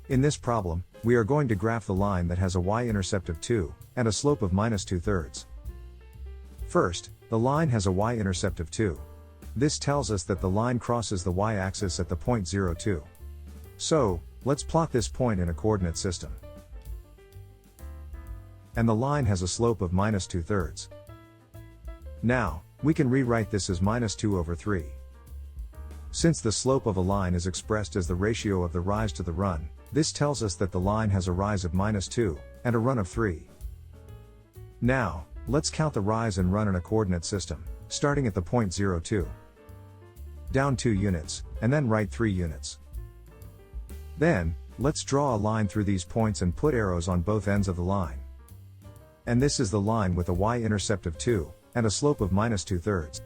In this problem, we are going to graph the line that has a y-intercept of 2, and a slope of minus 2/3. First, the line has a y-intercept of 2. This tells us that the line crosses the y-axis at the point 0, 2. So, let's plot this point in a coordinate system. And the line has a slope of minus 2/3. Now, we can rewrite this as minus 2/3. Since the slope of a line is expressed as the ratio of the rise to the run, this tells us that the line has a rise of minus 2, and a run of 3. Now, let's count the rise and run in a coordinate system, starting at the point 0, 2. Down 2 units, and then right 3 units. Then, let's draw a line through these points and put arrows on both ends of the line. And this is the line with a y-intercept of 2, and a slope of minus 2/3.